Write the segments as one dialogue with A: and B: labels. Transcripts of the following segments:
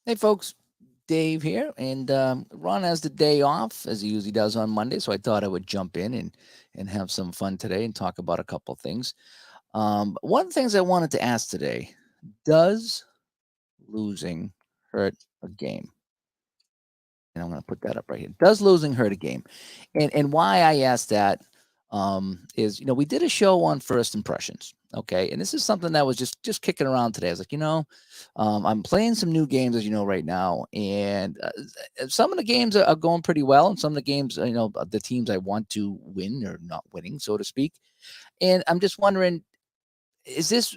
A: Hey, folks, Dave here, and Ron has the day off as he usually does on Monday, so I thought I would jump in and have some fun today and talk about a couple of things. One of the things I wanted to ask today: does losing hurt a game? And I'm going to put that up right here. Does losing hurt a game? And why I asked that is, we did a show on first impressions, okay, and this is something that was just kicking around today. I was like, I'm playing some new games, as you know, right now, and some of the games are going pretty well, and some of the games, the teams I want to win are not winning, so to speak. And I'm just wondering, is this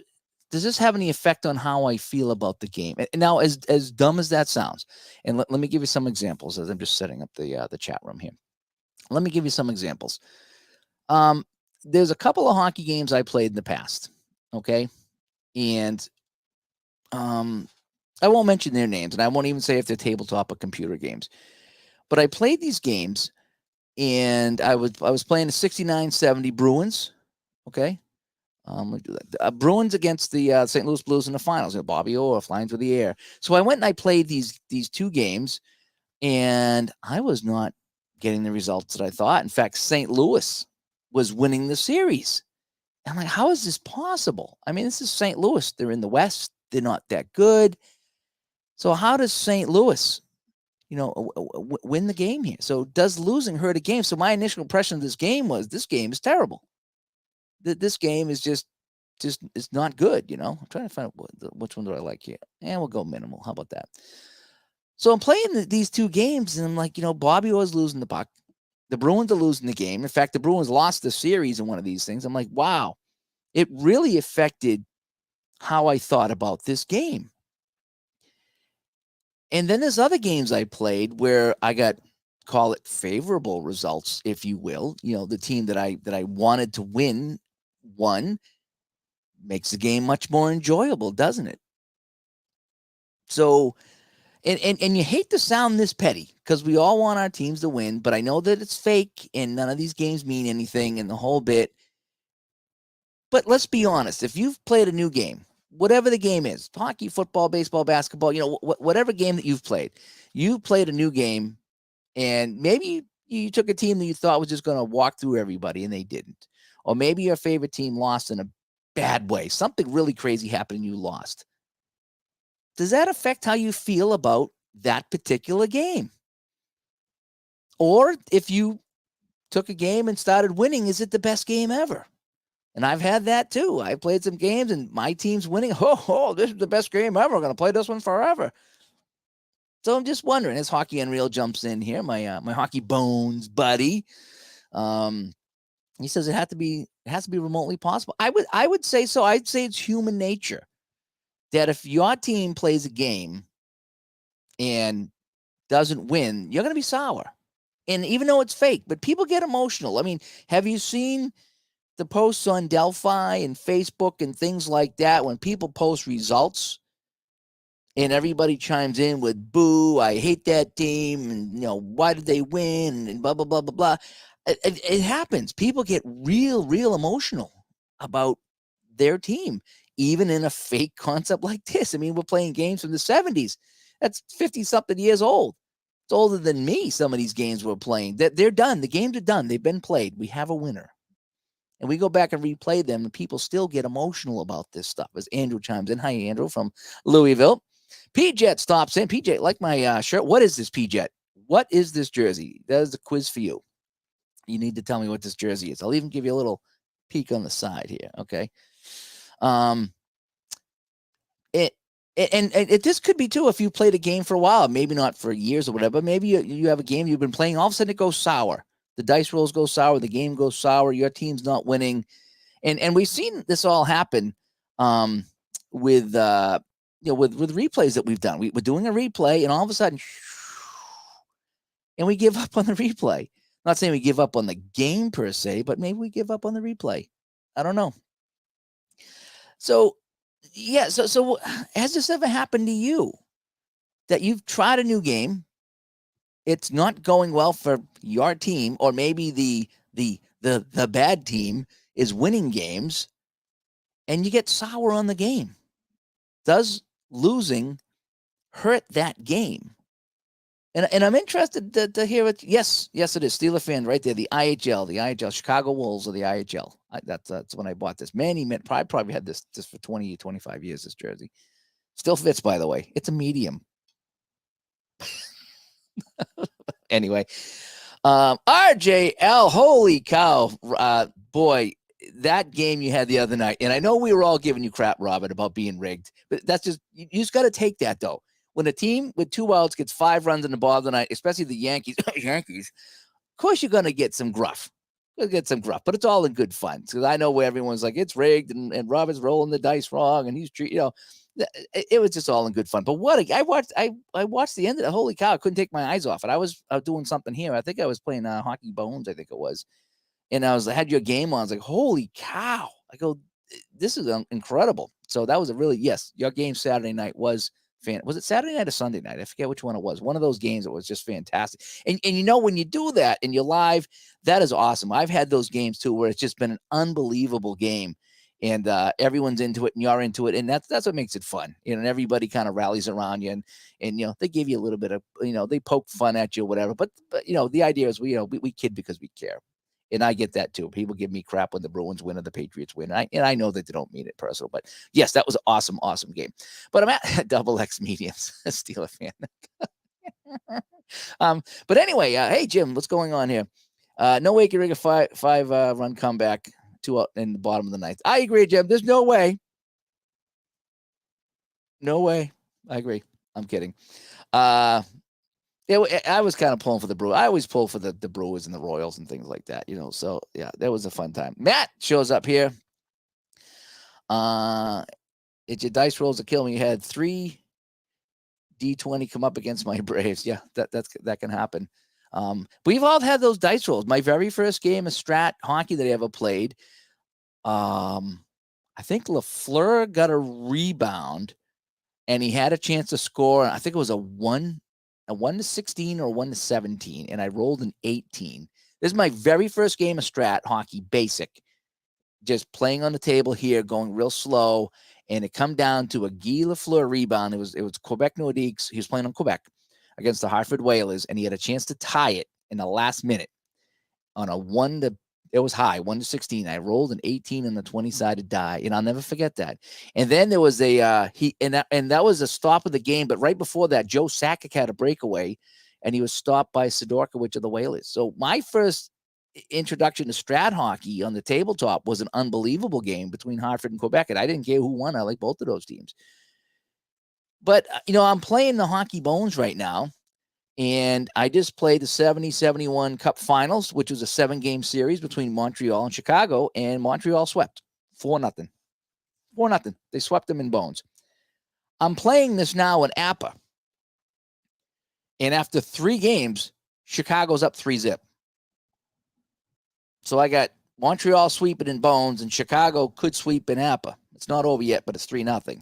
A: does this have any effect on how I feel about the game? And now, as dumb as that sounds, and let me give you some examples as I'm just setting up the chat room here. Let me give you some examples. Um, there's a couple of hockey games I played in the past, okay, and um, I won't mention their names, and I won't even say if they're tabletop or computer games. But I played these games, and I was playing the 69-70 Bruins, okay. Let me do that. Bruins against the St. Louis Blues in the finals. Bobby Orr flying through the air. So I went and I played these two games, and I was not getting the results that I thought. In fact, St. Louis was winning the series. I'm like, how is this possible? I mean, this is St. Louis. They're in the West. They're not that good. So how does St. Louis, win the game here? So does losing hurt a game? So my initial impression of this game was this game is terrible. This game is just it's not good. I'm trying to find out which one do I like here, and we'll go minimal. How about that? So I'm playing these two games, and I'm like, Bobby was losing the puck. The Bruins are losing the game. In fact, the Bruins lost the series in one of these things. I'm like, wow, it really affected how I thought about this game. And then there's other games I played where I got, call it, favorable results, if you will. The team that I wanted to win won. Makes the game much more enjoyable, doesn't it? So, and you hate to sound this petty because we all want our teams to win, but I know that it's fake and none of these games mean anything and the whole bit. But let's be honest, if you've played a new game, whatever the game is, hockey, football, baseball, basketball, whatever game that you played a new game, and maybe you took a team that you thought was just going to walk through everybody and they didn't. Or maybe your favorite team lost in a bad way. Something really crazy happened and you lost. Does that affect how you feel about that particular game? Or if you took a game and started winning, is it the best game ever? And I've had that too. I played some games and my team's winning. This is the best game ever. We're going to play this one forever. So I'm just wondering, as Hockey Unreal jumps in here, my hockey bones buddy, he says it has to be remotely possible. I would say so. I'd say it's human nature that if your team plays a game and doesn't win, you're going to be sour. And even though it's fake, but people get emotional. I mean, have you seen the posts on Delphi and Facebook and things like that when people post results and everybody chimes in with boo, I hate that team, and why did they win, and blah blah blah blah blah. It happens. People get real emotional about their team, even in a fake concept like this. I mean, we're playing games from the 70s. That's 50 something years old. It's older than me. Some of these games we're playing, they're done. The games are done. They've been played. We have a winner. And we go back and replay them, and people still get emotional about this stuff. As Andrew chimes in. Hi, Andrew from Louisville. P-Jet stops in. P-Jet, like my shirt. What is this, P-Jet? What is this jersey? That is the quiz for you. You need to tell me what this jersey is. I'll even give you a little peek on the side here, okay? This could be too if you played a game for a while, maybe not for years or whatever. Maybe you have a game you've been playing, all of a sudden it goes sour. The dice rolls go sour, the game goes sour, your team's not winning. And we've seen this all happen with with replays that we've done. We're doing a replay, and all of a sudden, and we give up on the replay. I'm not saying we give up on the game per se, but maybe we give up on the replay. I don't know. So, yeah. So has this ever happened to you that you've tried a new game? It's not going well for your team, or maybe the bad team is winning games, and you get sour on the game. Does losing hurt that game. And I'm interested to hear it. Yes, it is. Steeler fan right there. The IHL, Chicago Wolves of the IHL. That's when I bought this. Probably had this for 20, 25 years, this jersey. Still fits, by the way. It's a medium. Anyway, RJL, holy cow. Boy, that game you had the other night, and I know we were all giving you crap, Robert, about being rigged, but that's just, you just got to take that, though. When a team with 2 outs gets 5 runs in the bottom of the night, especially the Yankees, of course you're going to get some gruff. But it's all in good fun. Because I know where everyone's like, it's rigged, and Robert's rolling the dice wrong, and he's, it was just all in good fun. But I watched the end of it. Holy cow, I couldn't take my eyes off it. I was doing something here. I think I was playing Hockey Bones, I think it was. And I had your game on. I was like, holy cow. I go, this is incredible. So that was your game Saturday night was was it Saturday night or Sunday night? I forget which one it was. One of those games that was just fantastic. And when you do that and you're live, that is awesome. I've had those games too where it's just been an unbelievable game, and everyone's into it and you're into it, and that's what makes it fun. And everybody kind of rallies around you, and they give you a little bit of, they poke fun at you or whatever. But the idea is we kid because we care. And I get that too. People give me crap when the Bruins win or the Patriots win. And I know that they don't mean it personal, but yes, that was an awesome, awesome game. But I'm at Double X Mediums, Steeler fan. But anyway, hey Jim, what's going on here? No way can rig a five run comeback 2 out in the bottom of the ninth. I agree, Jim. There's no way. No way. I agree. I'm kidding. I was kind of pulling for the Brewers. I always pull for the Brewers and the Royals and things like that, So yeah, that was a fun time. Matt shows up here. It's your dice rolls to kill me. You had 3 D20 come up against my Braves. Yeah, that can happen. We've all had those dice rolls. My very first game of strat hockey that I ever played. I think Lafleur got a rebound, and he had a chance to score. I think it was a 1-16 or 1-17, and I rolled an 18. This is my very first game of strat hockey, basic. Just playing on the table here, going real slow, and it come down to a Guy Lafleur rebound. It was Quebec Nordiques. He was playing on Quebec against the Hartford Whalers, and he had a chance to tie it in the last minute on a it was high, 1-16. I rolled an 18 on the 20-sided die, and I'll never forget that. And then there was that was a stop of the game. But right before that, Joe Sakic had a breakaway, and he was stopped by Sidorkiewicz of the Whalers. So my first introduction to strat hockey on the tabletop was an unbelievable game between Hartford and Quebec, and I didn't care who won. I like both of those teams. But I'm playing the Hockey Bones right now. And I just played the 70-71 Cup Finals, which was a 7-game series between Montreal and Chicago, and Montreal swept 4-0. 4-0. They swept them in Bones. I'm playing this now in APA. And after 3 games, Chicago's up 3-0. So I got Montreal sweeping in Bones, and Chicago could sweep in APA. It's not over yet, but it's 3-0.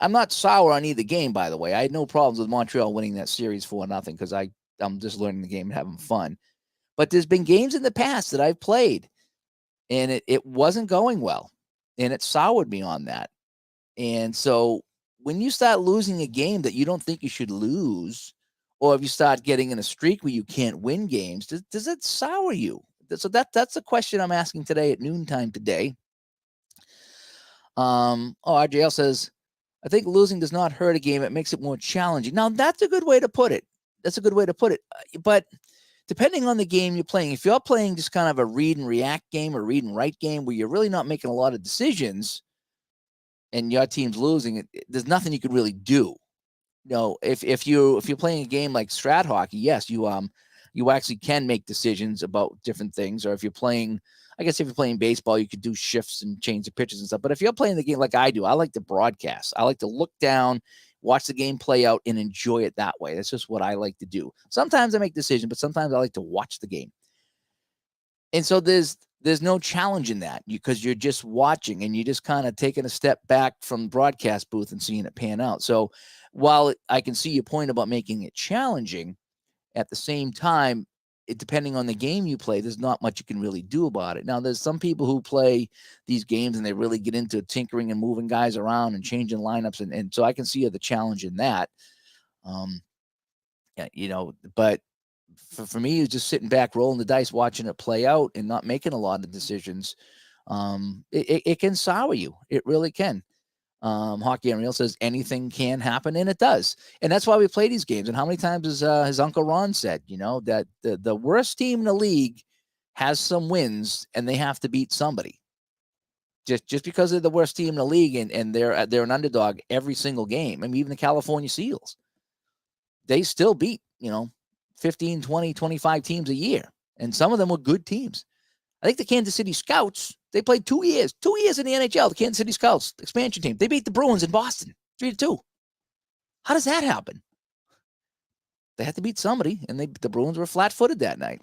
A: I'm not sour on either game, by the way. I had no problems with Montreal winning that series 4-0 because I'm just learning the game and having fun. But there's been games in the past that I've played, and it wasn't going well, and it soured me on that. And so when you start losing a game that you don't think you should lose, or if you start getting in a streak where you can't win games, does it sour you? So that's the question I'm asking today at noontime today. RJL says, I think losing does not hurt a game. It makes it more challenging. Now, that's a good way to put it. But depending on the game you're playing, if you're playing just kind of a read and react game or read and write game where you're really not making a lot of decisions and your team's losing, there's nothing you could really do. If you're playing a game like strat hockey, yes, you actually can make decisions about different things. Or if you're playing baseball, you could do shifts and change the pitches and stuff. But if you're playing the game like I do, I like to broadcast. I like to look down, watch the game play out, and enjoy it that way. That's just what I like to do. Sometimes I make decisions, but sometimes I like to watch the game. And so there's no challenge in that because you're just watching and you're just kind of taking a step back from the broadcast booth and seeing it pan out. So while I can see your point about making it challenging, at the same time, depending on the game you play, there's not much you can really do about it. Now, there's some people who play these games and they really get into tinkering and moving guys around and changing lineups. And so I can see the challenge in that. Um, yeah, but for me, just sitting back, rolling the dice, watching it play out, and not making a lot of decisions. It can sour you. It really can. Hockey Unreal says anything can happen, and it does. And that's why we play these games. And how many times has his Uncle Ron said, that the worst team in the league has some wins, and they have to beat somebody. Just because they're the worst team in the league, and they're an underdog every single game. I mean, even the California Seals, they still beat 15, 20, 25 teams a year, and some of them were good teams. I think the Kansas City Scouts, they played 2 years in the NHL. The Kansas City Scouts, expansion team, they beat the Bruins in Boston 3-2. How does that happen? They had to beat somebody, and the Bruins were flat-footed that night.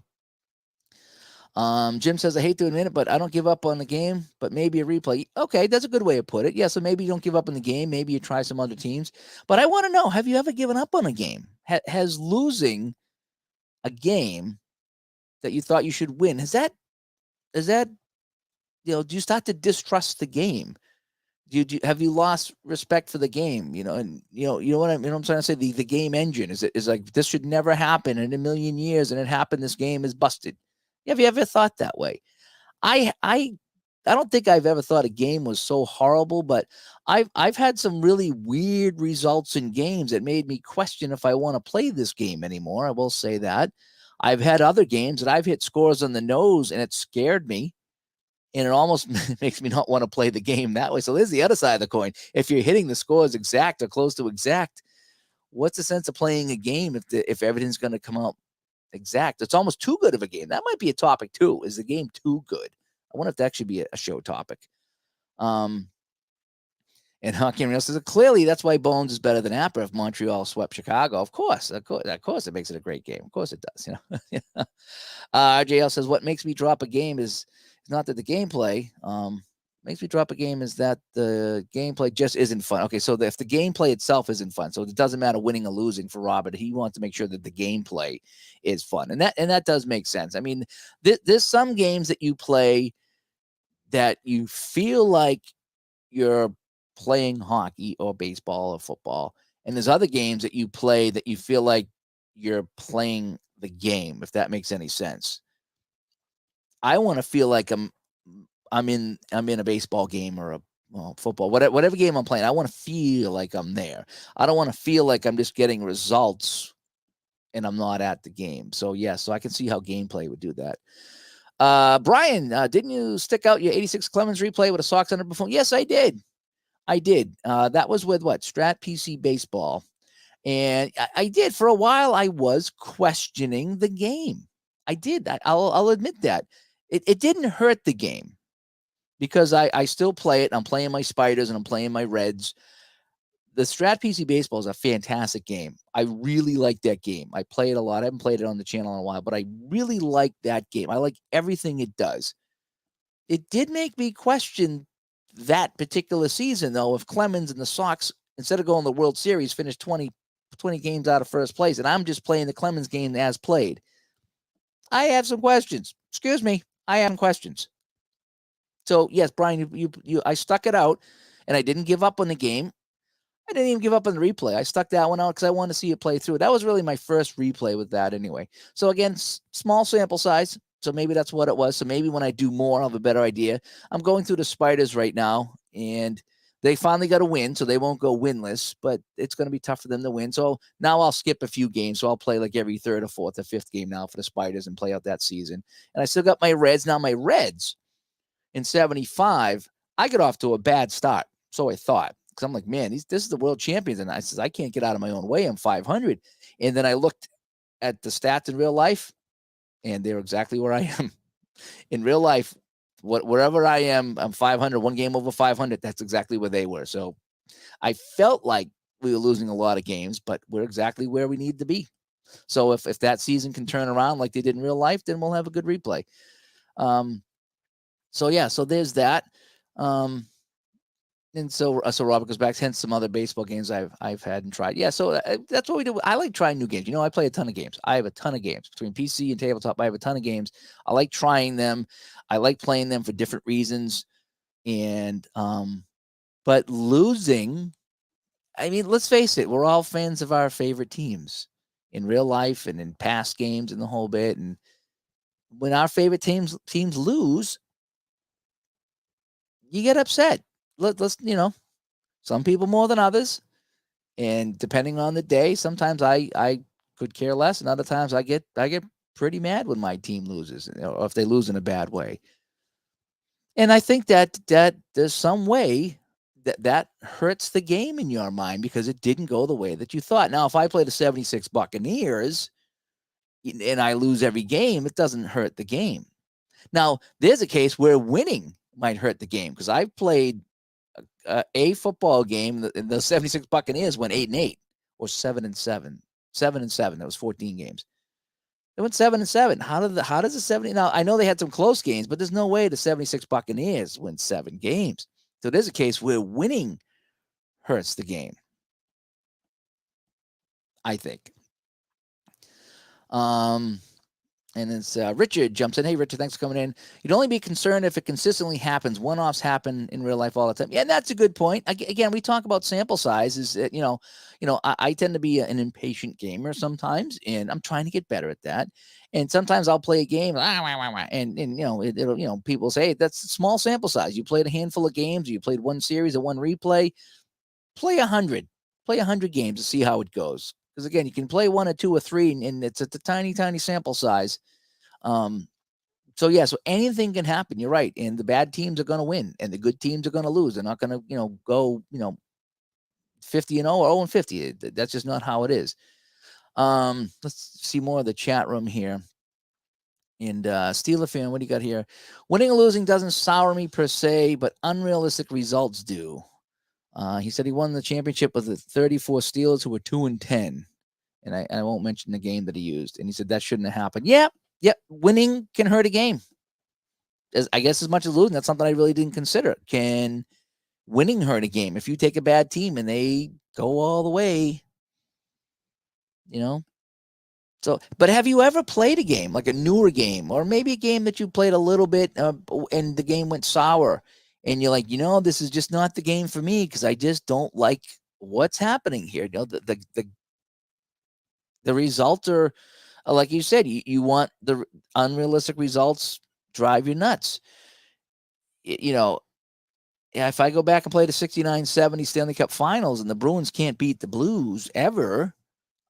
A: Jim says, I hate to admit it, but I don't give up on the game, but maybe a replay. Okay, that's a good way to put it. Yeah, so maybe you don't give up on the game. Maybe you try some other teams. But I want to know, have you ever given up on a game? Has losing a game that you thought you should win, is that, do you start to distrust the game? Have you lost respect for the game? And what I'm trying to say. The game engine is like, this should never happen in a million years, and it happened. This game is busted. Have you ever thought that way? I don't think I've ever thought a game was so horrible, but I've had some really weird results in games that made me question if I want to play this game anymore. I will say that. I've had other games that I've hit scores on the nose, and it scared me. And it almost makes me not want to play the game that way. So there's the other side of the coin. If you're hitting the scores exact or close to exact, what's the sense of playing a game if everything's going to come out exact? It's almost too good of a game. That might be a topic too. Is the game too good? I wonder if that should be a show topic. And Hockey Real says, clearly that's why Bones is better than Apper if Montreal swept Chicago. Of course, it makes it a great game. Of course it does. RJL says, what makes me drop a game is not that the gameplay makes me drop a game, is that the gameplay just isn't fun. Okay, so if the gameplay itself isn't fun, so it doesn't matter winning or losing for Robert. He wants to make sure that the gameplay is fun, and that does make sense. I mean, there's some games that you play that you feel like you're playing hockey or baseball or football, and there's other games that you play that you feel like you're playing the game, if that makes any sense. I want to feel like I'm in a baseball game or a football, whatever game I'm playing. I want to feel like I'm there. I don't want to feel like I'm just getting results and I'm not at the game. So so I can see how gameplay would do that. Brian, didn't you stick out your 86 Clemens replay with a Sox under before? Yes, I did. That was with what? Strat PC Baseball. And I did. For a while, I was questioning the game. I did. I'll admit that. It didn't hurt the game because I still play it. I'm playing my Spiders and I'm playing my Reds. The Strat PC Baseball is a fantastic game. I really like that game. I play it a lot. I haven't played it on the channel in a while, but I really like that game. I like everything it does. It did make me question that particular season, though, if Clemens and the Sox, instead of going to the World Series, finished 20 games out of first place, and I'm just playing the Clemens game as played. I have some questions. Excuse me. I have some questions. So, yes, Brian, I stuck it out, and I didn't give up on the game. I didn't even give up on the replay. I stuck that one out because I wanted to see it play through. That was really my first replay with that anyway. So, again, small sample size. So maybe that's what it was. So maybe when I do more, I'll have a better idea. I'm going through the Spiders right now, and they finally got a win, so they won't go winless, but it's going to be tough for them to win. So now I'll skip a few games. So I'll play like every third or fourth or fifth game now for the Spiders and play out that season. And I still got my Reds. Now my Reds in 75, I got off to a bad start. So I thought, because I'm like, man, this is the world champions. And I says, I can't get out of my own way. I'm 500. And then I looked at the stats in real life, and they're exactly where I am. In real life, wherever I am, I'm 500, one game over 500. That's exactly where they were. So I felt like we were losing a lot of games, but we're exactly where we need to be. So if that season can turn around like they did in real life, then we'll have a good replay. So there's that. And so Robert goes back, hence some other baseball games I've had and tried. Yeah, so that's what we do. I like trying new games. I play a ton of games. I have a ton of games between PC and tabletop. I have a ton of games. I like trying them. I like playing them for different reasons. And but losing I mean, let's face it, we're all fans of our favorite teams in real life and in past games and the whole bit. And when our favorite teams lose, you get upset. Let's some people more than others, and depending on the day, sometimes I could care less, and other times I get pretty mad when my team loses, or if they lose in a bad way. And I think that there's some way that hurts the game in your mind because it didn't go the way that you thought. Now, if I play the 76 Buccaneers and I lose every game, it doesn't hurt the game. Now, there's a case where winning might hurt the game because I've played a football game, the 76 Buccaneers went 8-8 or 7-7. 7-7. That was 14 games. They went 7-7. How does the 70 now? I know they had some close games, but there's no way the 76 Buccaneers win 7 games. So there's a case where winning hurts the game, I think. And it's Richard jumps in. Hey, Richard, thanks for coming in. You'd only be concerned if it consistently happens. One-offs happen in real life all the time. Yeah, and that's a good point. Again, we talk about sample size. Is that, I tend to be an impatient gamer sometimes, and I'm trying to get better at that. And sometimes I'll play a game, and it'll people say, hey, that's a small sample size. You played a handful of games, or you played one series or one replay. Play 100 games to see how it goes. Because again, you can play 1 or 2 or 3, and it's at the tiny sample size. So anything can happen. You're right, and the bad teams are going to win, and the good teams are going to lose. They're not going to go 50-0 or 0-50. That's just not how it is. Let's see more of the chat room here. And Steeler fan, what do you got here? Winning or losing doesn't sour me per se, but unrealistic results do. He said he won the championship with the 34 Steelers who were 2-10. And I won't mention the game that he used. And he said that shouldn't have happened. Yeah, winning can hurt a game. I guess as much as losing, that's something I really didn't consider. Can winning hurt a game? If you take a bad team and they go all the way, So, but have you ever played a game, like a newer game, or maybe a game that you played a little bit and the game went sour and you're like, this is just not the game for me because I just don't like what's happening here. The results are, like you said, you want the unrealistic results drive you nuts. If I go back and play the 69-70 Stanley Cup Finals and the Bruins can't beat the Blues ever,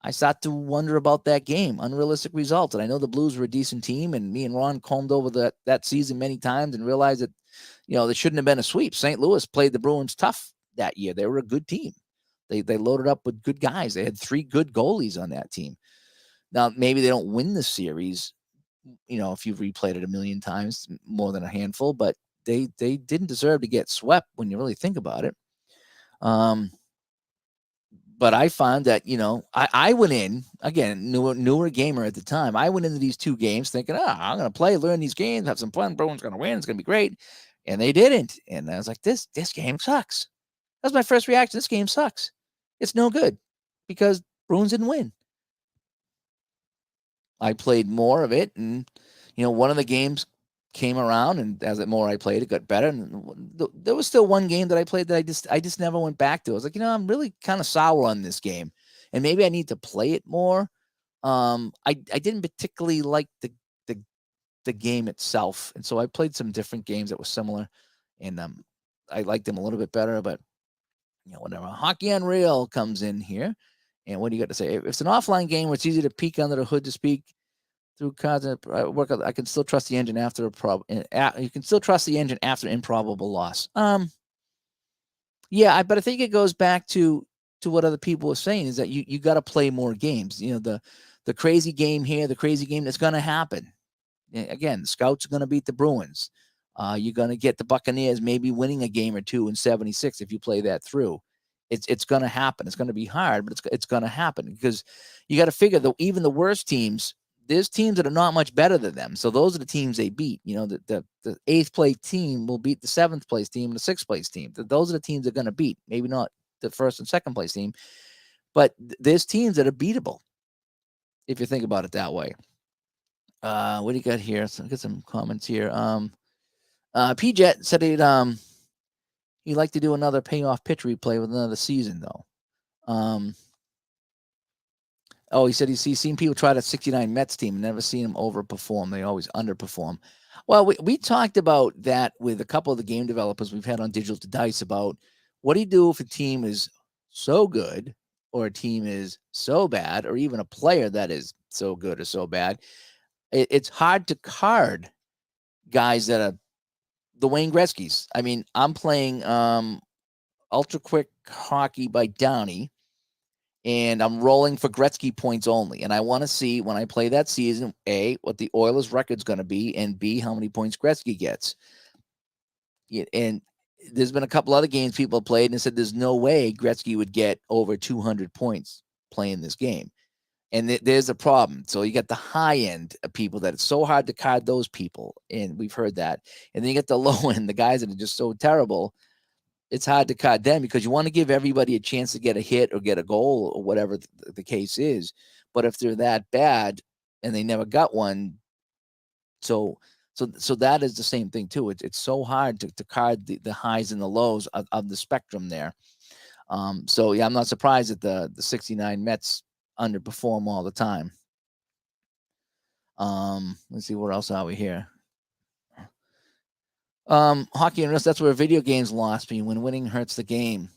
A: I start to wonder about that game. Unrealistic results. And I know the Blues were a decent team, and me and Ron combed over that season many times and realized that, there shouldn't have been a sweep. St. Louis played the Bruins tough that year. They were a good team. They loaded up with good guys. They had 3 good goalies on that team. Now, maybe they don't win the series, if you've replayed it a million times, more than a handful, but they didn't deserve to get swept when you really think about it. But I found that, I went in, again, newer gamer at the time. I went into these 2 games thinking, I'm going to play, learn these games, have some fun. Bruins going to win. It's going to be great. And they didn't. And I was like, this game sucks. That was my first reaction. This game sucks. It's no good because Bruins didn't win. I played more of it, and one of the games came around, and as the more I played, it got better. And there was still one game that I played that I just never went back to. I was like, I'm really kind of sour on this game, and maybe I need to play it more. I didn't particularly like the game itself, and so I played some different games that were similar, and I liked them a little bit better. But whatever. Hockey Unreal comes in here. And what do you got to say? If it's an offline game where it's easy to peek under the hood to speak through cards and work, I can still trust the engine after you can still trust the engine after improbable loss. Yeah, but I think it goes back to what other people are saying is that you got to play more games. The crazy game here, the crazy game that's going to happen. Again, the Scouts are going to beat the Bruins. You're going to get the Buccaneers maybe winning a game or 2 in 76 if you play that through. It's going to happen. It's going to be hard, but it's going to happen because you got to figure that even the worst teams, there's teams that are not much better than them. So those are the teams they beat. The 8th place team will beat the 7th place team and the 6th place team. Those are the teams they're going to beat. Maybe not the 1st and 2nd place team, but there's teams that are beatable if you think about it that way. What do you got here? So get some comments here. P-Jet said he'd like to do another payoff pitch replay with another season, though. Um, oh, he said he's seen people try the 69 Mets team and never seen them overperform. They always underperform. Well, we talked about that with a couple of the game developers we've had on Digital to Dice about what do you do if a team is so good or a team is so bad or even a player that is so good or so bad. It's hard to card guys that are the Wayne Gretzky's. I mean, I'm playing Ultra Quick Hockey by Downey, and I'm rolling for Gretzky points only. And I want to see when I play that season, A, what the Oilers record's going to be, and B, how many points Gretzky gets. Yeah, and there's been a couple other games people played and said there's no way Gretzky would get over 200 points playing this game. And there's a problem. So you got the high end of people that it's so hard to card those people. And we've heard that. And then you get the low end, the guys that are just so terrible. It's hard to card them because you want to give everybody a chance to get a hit or get a goal or whatever the case is. But if they're that bad and they never got one, so that is the same thing too. It's so hard to card the highs and the lows of the spectrum there. So yeah, I'm not surprised that the 69 Mets underperform all the time. Let's see, what else are we here? Hockey and Risk, that's where video games lost me when winning hurts the game.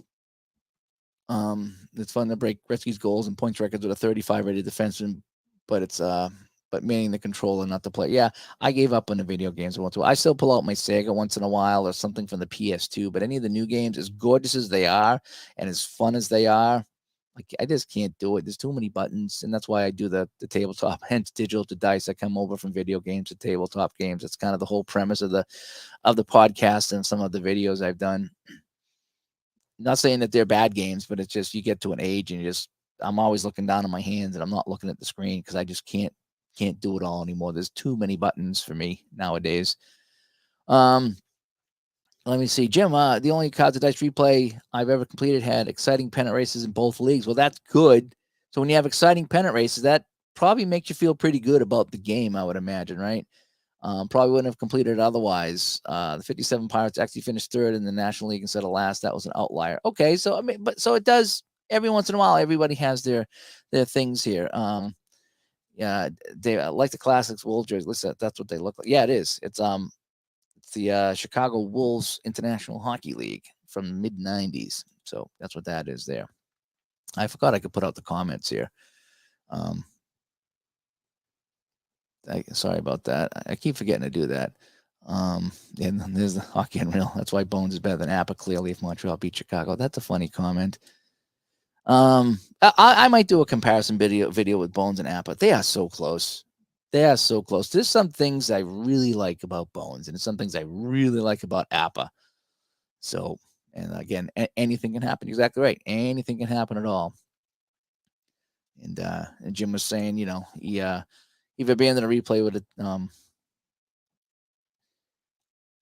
A: It's fun to break Gretzky's goals and points records with a 35 rated defenseman, but it's but manning the controller, not the player. Yeah, I gave up on the video games once in a while. I still pull out my Sega once in a while or something from the PS2, but any of the new games, as gorgeous as they are and as fun as they are, like I just can't do it. There's too many buttons, and that's why I do the tabletop. Hence, Digital to Dice. I come over from video games to tabletop games. It's kind of the whole premise of the podcast and some of the videos I've done. Not saying that they're bad games, but it's just you get to an age and I'm always looking down at my hands and I'm not looking at the screen because I just can't do it all anymore. There's too many buttons for me nowadays. Let me see, Jim. The only Cards of Dice replay I've ever completed had exciting pennant races in both leagues. Well, that's good. So when you have exciting pennant races, that probably makes you feel pretty good about the game, I would imagine, right? Probably wouldn't have completed it otherwise. The 57 Pirates actually finished third in the National League instead of last. That was an outlier. Okay, so I mean, but so it does every once in a while. Everybody has their things here. Yeah, they like the classics wool jersey. Listen, that's what they look like. Yeah, it is. It's the Chicago Wolves International Hockey League from the mid '90s. So that's what that is there. I forgot I could put out the comments here. Sorry about that. I keep forgetting to do that. And there's the Hockey Unreal. That's why Bones is better than Appa, clearly, if Montreal beat Chicago. That's a funny comment. I might do a comparison video with Bones and Appa. They are so close. They are so close. There's some things I really like about Bones, and some things I really like about Appa. So, and again, anything can happen. Exactly right. Anything can happen at all. And Jim was saying, you've abandoned a replay with it.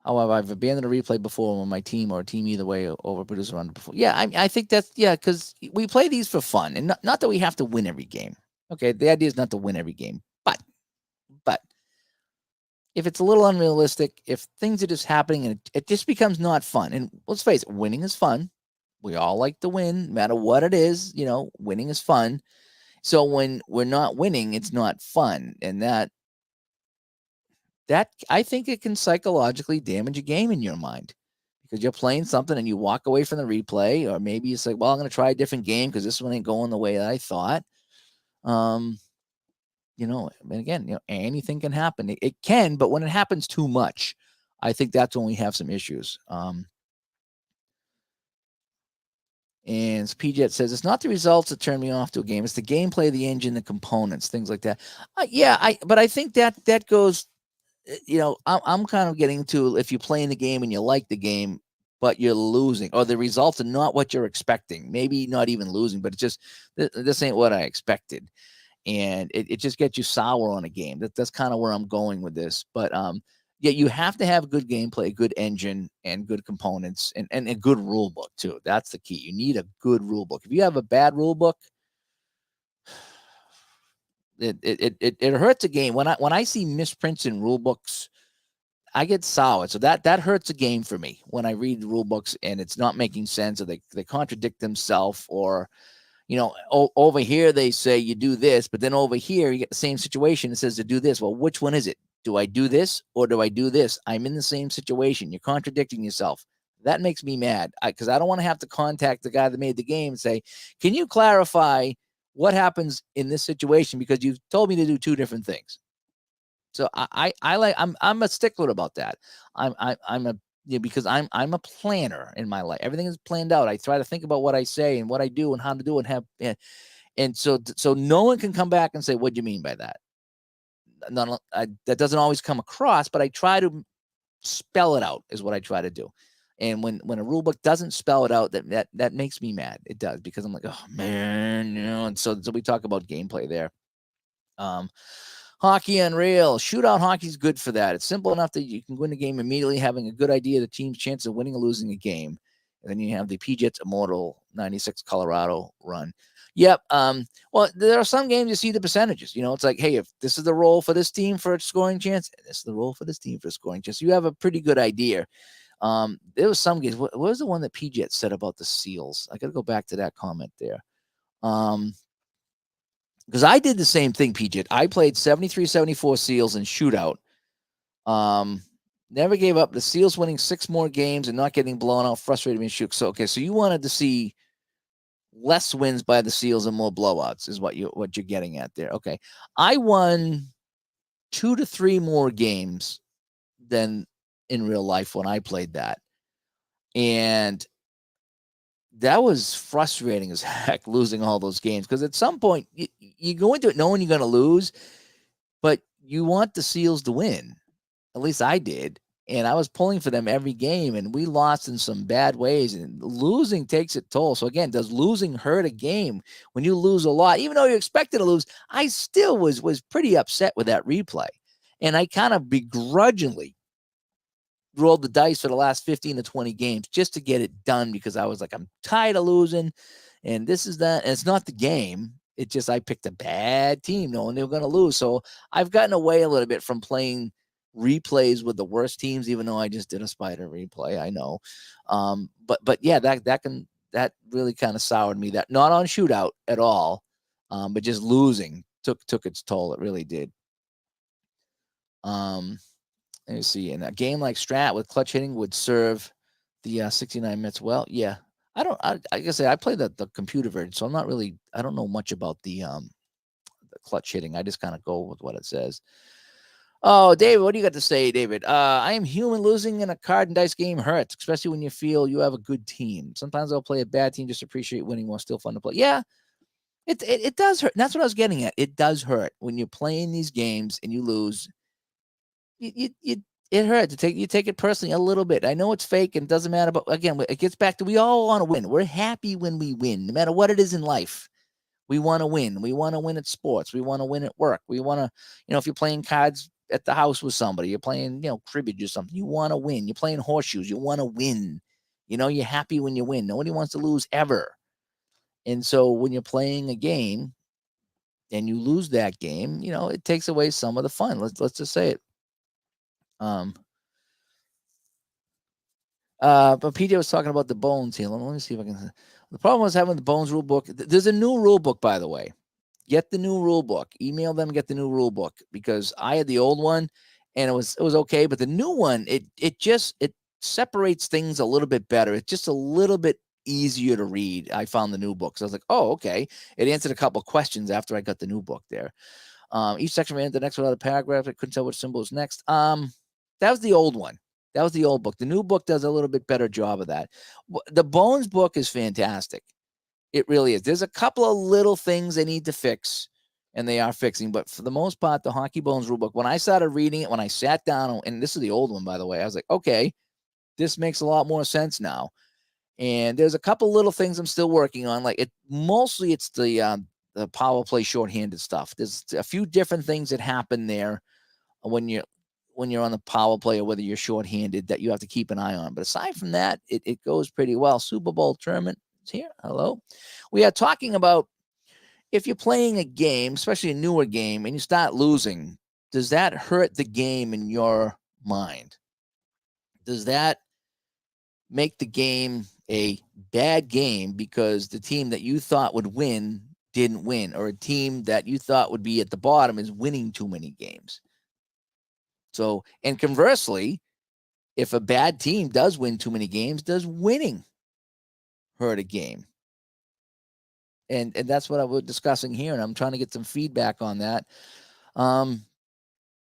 A: However, I've abandoned a replay before when my team or a team either way overproduced or underperformed. Yeah, I think that's because we play these for fun, and not that we have to win every game. Okay, the idea is not to win every game, but if it's a little unrealistic, if things are just happening and it just becomes not fun, and let's face it, winning is fun. We all like to win, no matter what it is. Winning is fun. So when we're not winning, it's not fun, and that I think it can psychologically damage a game in your mind because you're playing something and you walk away from the replay, or maybe you say, well, I'm going to try a different game because this one ain't going the way that I thought. And again, anything can happen. It can, but when it happens too much, I think that's when we have some issues. And PJet says it's not the results that turn me off to a game; it's the gameplay, the engine, the components, things like that. But I think that goes. I'm kind of getting to if you're playing the game and you like the game, but you're losing, or the results are not what you're expecting. Maybe not even losing, but it's just this ain't what I expected, and it just gets you sour on a game. That's kind of where I'm going with this. But yeah, you have to have good gameplay, good engine, and good components, and a good rule book too. That's the key. You need a good rule book. If you have a bad rule book, it hurts a game. When I see misprints in rule books, I get sour. So that hurts a game for me when I read rule books and it's not making sense, or they contradict themselves, or Over here they say you do this, but then over here you get the same situation. It says to do this. Well, which one is it? Do I do this or do I do this? I'm in the same situation. You're contradicting yourself. That makes me mad because I don't want to have to contact the guy that made the game and say, can you clarify what happens in this situation? Because you've told me to do two different things. So I'm a stickler about that. Because I'm a planner in my life. Everything is planned out. I try to think about what I say and what I do and how to do it. And so no one can come back and say, what do you mean by that? That doesn't always come across, but I try to spell it out is what I try to do. And when a rule book doesn't spell it out, that makes me mad. It does, because I'm like, oh man, and so we talk about gameplay there. Hockey Unreal. Shootout hockey is good for that. It's simple enough that you can win the game immediately, having a good idea of the team's chance of winning or losing a game. And then you have the PJets Immortal 96 Colorado run. Yep. Well, there are some games you see the percentages. It's like, hey, if this is the role for this team for a scoring chance, and this is the role for this team for a scoring chance, you have a pretty good idea. There was some games. What was the one that PJets said about the Seals? I got to go back to that comment there. Because I did the same thing, PJ. I played 73-74 Seals in shootout. Never gave up. The Seals winning 6 more games and not getting blown out frustrated me in shoot. So you wanted to see less wins by the Seals and more blowouts is what you're getting at there. Okay. I won 2 to 3 more games than in real life when I played that. And that was frustrating as heck, losing all those games, because at some point you go into it knowing you're going to lose, but you want the Seals to win. At least I did. And I was pulling for them every game, and we lost in some bad ways, and losing takes its toll. So again, does losing hurt a game when you lose a lot? Even though you expected to lose, I still was pretty upset with that replay. And I kind of begrudgingly rolled the dice for the last 15 to 20 games just to get it done, because I was like, I'm tired of losing, and this is that. And it's not the game. It just, I picked a bad team knowing they were going to lose. So I've gotten away a little bit from playing replays with the worst teams, even though I just did a spider replay. I know. But yeah, that really kind of soured me. That not on shootout at all, but just losing took its toll. It really did. Let me see. And a game like Strat with clutch hitting would serve the 69 minutes well. Yeah. I guess I play the computer version, so I don't know much about the clutch hitting. I just kind of go with what it says. Oh, David, what do you got to say, David? I am human. Losing in a card and dice game hurts, especially when you feel you have a good team. Sometimes I'll play a bad team, just appreciate winning while still fun to play. Yeah, it does hurt. That's what I was getting at. It does hurt when you're playing these games and you lose. It hurt to you take it personally a little bit. I know it's fake and it doesn't matter, but again, it gets back to, we all want to win. We're happy when we win, no matter what it is in life. We want to win. We want to win at sports. We want to win at work. We want to, if you're playing cards at the house with somebody, you're playing, cribbage or something, you want to win. You're playing horseshoes, you want to win. You're happy when you win. Nobody wants to lose ever. And so when you're playing a game and you lose that game, it takes away some of the fun. Let's just say it. But PJ was talking about the bones here. Let me see if I can. The problem was having the bones rule book. There's a new rule book, by the way. Get the new rule book. Email them, get the new rule book, because I had the old one and it was okay, but the new one, it separates things a little bit better. It's just a little bit easier to read. I found the new book. So I was like, oh, okay. It answered a couple of questions after I got the new book there. Each section ran the next without a paragraph. I couldn't tell which symbol was next. That was the old one. That was the old book. The new book does a little bit better job of that. The Bones book is fantastic. It really is. There's a couple of little things they need to fix, and they are fixing. But for the most part, the Hockey Bones rule book, when I started reading it, when I sat down, and this is the old one, by the way, I was like, okay, this makes a lot more sense now. And there's a couple little things I'm still working on. Like mostly it's the power play shorthanded stuff. There's a few different things that happen there when you're on the power play or whether you're shorthanded that you have to keep an eye on. But aside from that, it goes pretty well. Super Bowl tournament is here. Hello. We are talking about, if you're playing a game, especially a newer game, and you start losing, does that hurt the game in your mind? Does that make the game a bad game because the team that you thought would win didn't win, or a team that you thought would be at the bottom is winning too many games. So, and conversely, if a bad team does win too many games, does winning hurt a game? And that's what I was discussing here, and I'm trying to get some feedback on that. Um,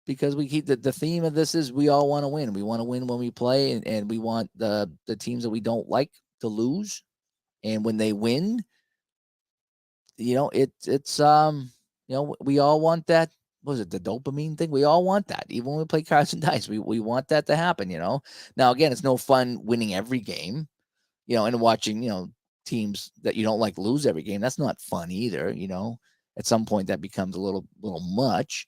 A: because we keep the theme of this is we all want to win. We want to win when we play, and we want the teams that we don't like to lose. And when they win, we all want that. What was it, the dopamine thing? We all want that. Even when we play cards and dice, we want that to happen. Now again, it's no fun winning every game, and watching, teams that you don't like lose every game. That's not fun either. At some point that becomes a little much.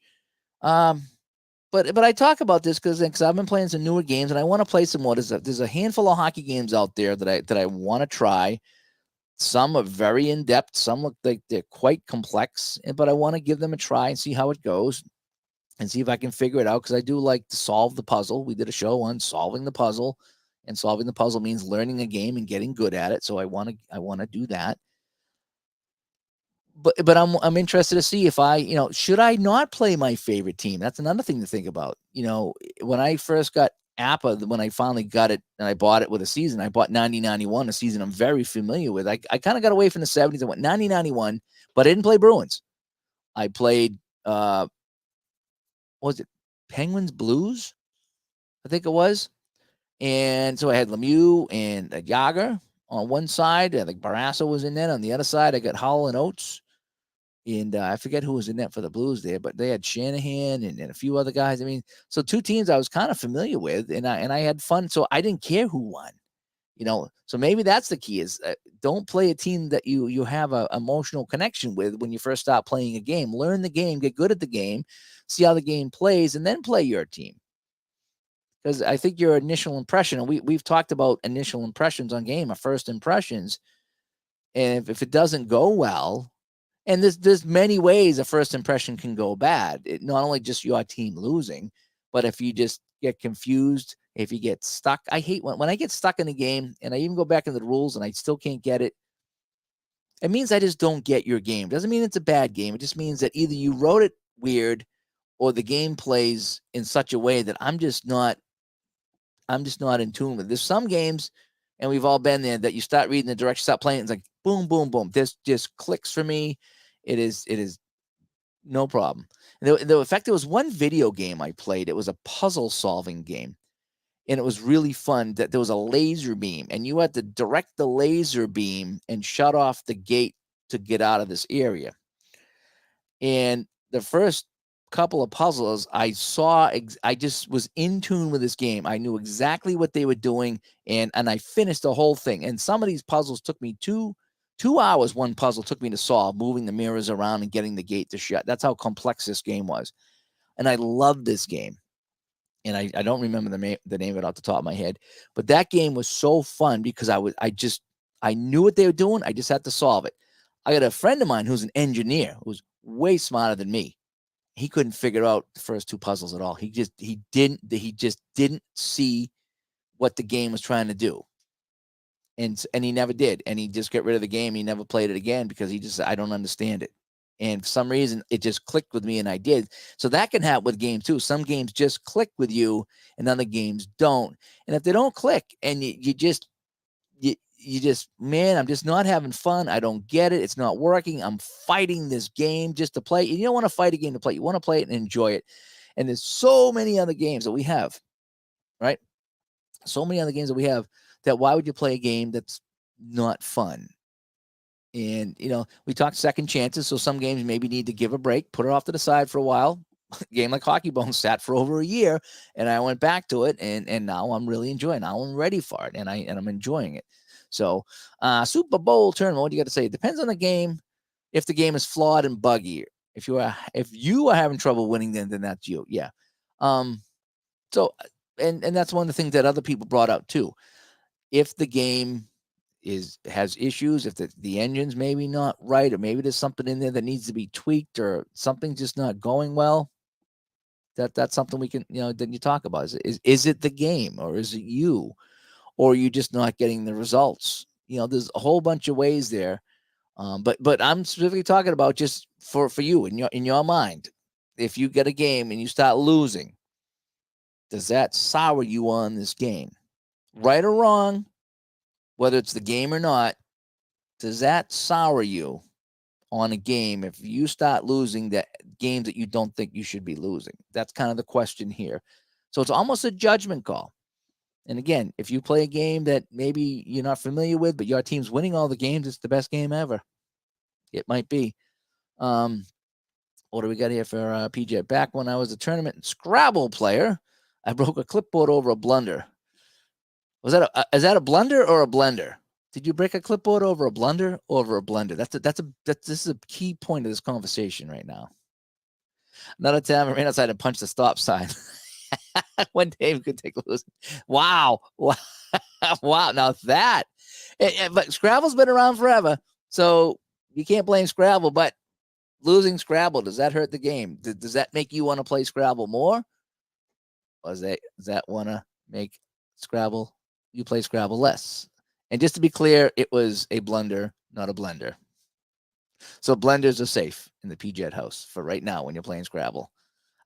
A: But I talk about this because I've been playing some newer games and I want to play some more. There's a handful of hockey games out there that I want to try. Some are very in depth. Some look like they're quite complex, but I want to give them a try and see how it goes, and see if I can figure it out because I do like to solve the puzzle. We did a show on solving the puzzle, and solving the puzzle means learning a game and getting good at it. So I want to do that. But I'm interested to see if should I not play my favorite team? That's another thing to think about. When I first got APA, when I finally got it and I bought it with a season, I bought 90-91, a season I'm very familiar with. I kind of got away from the 70s. I went 90-91, but I didn't play Bruins. I played what was it, Penguins Blues? I think it was. And so I had Lemieux and Yager on one side. I think Barrasso was in net. On the other side, I got Howell and Oates. And I forget who was in net for the Blues there, but they had Shanahan and a few other guys. I mean, so two teams I was kind of familiar with, and I had fun. So I didn't care who won. So maybe that's the key is don't play a team that you have a emotional connection with when you first start playing a game. Learn the game, get good at the game, see how the game plays, and then play your team. Because I think your initial impression, and we've talked about initial impressions on game, or first impressions, and if it doesn't go well, and there's many ways a first impression can go bad. Not only just your team losing, but if you just get confused, if you get stuck. I hate when I get stuck in a game and I even go back into the rules and I still can't get it. It means I just don't get your game. Doesn't mean it's a bad game. It just means that either you wrote it weird or the game plays in such a way that I'm just not in tune with. There's some games, and we've all been there, that you start reading the direction, stop playing, it's like boom, boom, boom. This just clicks for me. It is no problem. In fact, there was one video game I played. It was a puzzle solving game, and it was really fun. That there was a laser beam, and you had to direct the laser beam and shut off the gate to get out of this area. And the first couple of puzzles I saw, I just was in tune with this game. I knew exactly what they were doing, and I finished the whole thing. And some of these puzzles took me 2 hours. One puzzle took me to solve, moving the mirrors around and getting the gate to shut. That's how complex this game was. And I loved this game. And I don't remember the name of it off the top of my head, but that game was so fun because I knew what they were doing. I just had to solve it. I got a friend of mine who's an engineer who's way smarter than me. He couldn't figure out the first two puzzles at all. He just didn't see what the game was trying to do. And he never did. And he just got rid of the game. He never played it again because I don't understand it. And for some reason, it just clicked with me, and I did. So that can happen with games too. Some games just click with you, and other games don't. And if they don't click, and you just, man, I'm just not having fun. I don't get it. It's not working. I'm fighting this game just to play. And you don't want to fight a game to play. You want to play it and enjoy it. And there's so many other games that we have, right? So many other games that we have, that why would you play a game that's not fun? And, we talked second chances. So some games maybe need to give a break, put it off to the side for a while. A game like Hockey Bones sat for over a year, and I went back to it, and now I'm really enjoying it. Now I'm ready for it, and I'm enjoying it. So, Super Bowl tournament, what do you got to say? It depends on the game. If the game is flawed and buggy, if you are having trouble winning, then that's you. Yeah. So, and that's one of the things that other people brought out too. If the game has issues, if the engine's maybe not right, or maybe there's something in there that needs to be tweaked, or something's just not going well, that's something we can, then you talk about. Is it the game, or is it you, or are you just not getting the results there's a whole bunch of ways there. But I'm specifically talking about just for you in your mind. If you get a game and you start losing, does that sour you on this game? Right or wrong, whether it's the game or not, does that sour you on a game if you start losing the games that you don't think you should be losing? That's kind of the question here. So it's almost a judgment call. And again, if you play a game that maybe you're not familiar with, but your team's winning all the games, it's the best game ever. It might be. What do we got here for PJ? Back when I was a tournament Scrabble player, I broke a clipboard over a blunder. Is that a blunder or a blender? Did you break a clipboard over a blunder or over a blender? This is a key point of this conversation right now. Another time I ran outside and punched the stop sign. When Dave could take a lose. Wow. Wow. Now that, but Scrabble's been around forever, so you can't blame Scrabble, but losing Scrabble, does that hurt the game? Does that make you want to play Scrabble more? Or does that want to make Scrabble, you play Scrabble less? And just to be clear, it was a blunder, not a blender. So blenders are safe in the PJ house for right now when you're playing Scrabble.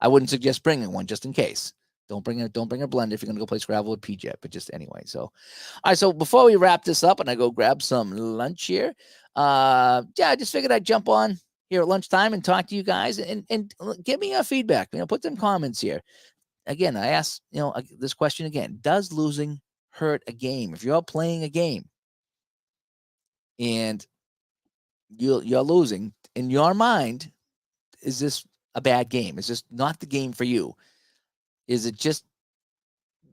A: I wouldn't suggest bringing one just in case. Don't bring a blender if you're going to go play Scrabble with PJ, but just anyway. So, all right. So before we wrap this up and I go grab some lunch here, I just figured I'd jump on here at lunchtime and talk to you guys and give me your feedback. Put some comments here. Again, I ask, this question again: does losing hurt a game? If you're playing a game and you're losing, in your mind, is this a bad game? Is this not the game for you? Is it just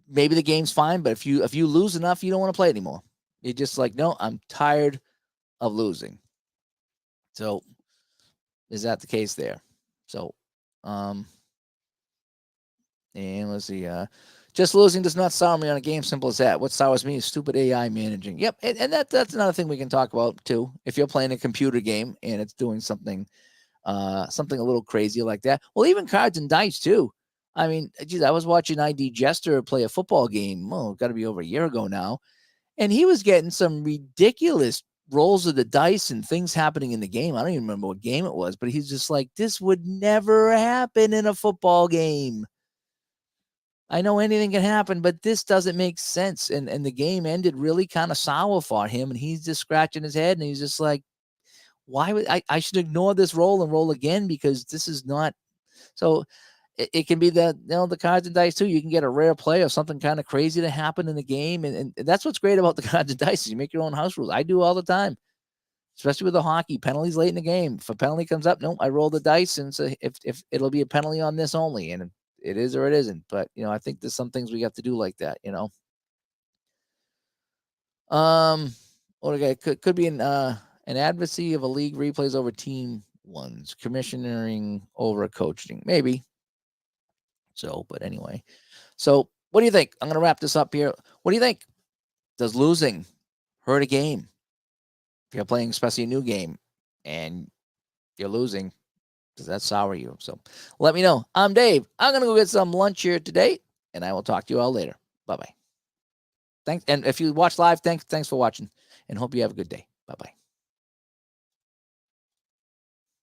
A: maybe the game's fine, but if you lose enough, you don't want to play anymore? You're just like, no, I'm tired of losing. So is that the case there? So, and let's see. Just losing does not sour me on a game. Simple as that. What sours me is stupid AI managing. Yep, and that's another thing we can talk about too. If you're playing a computer game and it's doing something a little crazy like that. Well, even cards and dice too. I mean, geez, I was watching ID Jester play a football game. Got to be over a year ago now, and he was getting some ridiculous rolls of the dice and things happening in the game. I don't even remember what game it was, but he's just like, this would never happen in a football game. I know anything can happen, but this doesn't make sense. And the game ended really kind of sour for him, and he's just scratching his head, and he's just like, why would I should ignore this roll and roll again, because this is not. So it can be that, the cards and dice too. You can get a rare play or something kind of crazy to happen in the game. And that's what's great about the cards and dice is you make your own house rules. I do all the time, especially with the hockey penalties late in the game. If a penalty comes up, I roll the dice and say if it'll be a penalty on this only, and it is or it isn't. But I think there's some things we have to do like that. Could be an advocacy of a league replays over team ones, commissioning over coaching, maybe. So, but anyway, so what do you think? I'm going to wrap this up here. What do you think? Does losing hurt a game? If you're playing, especially a new game, and you're losing, does that sour you? So let me know. I'm Dave. I'm going to go get some lunch here today, and I will talk to you all later. Bye-bye. Thanks. And if you watch live, thanks for watching, and hope you have a good day. Bye-bye.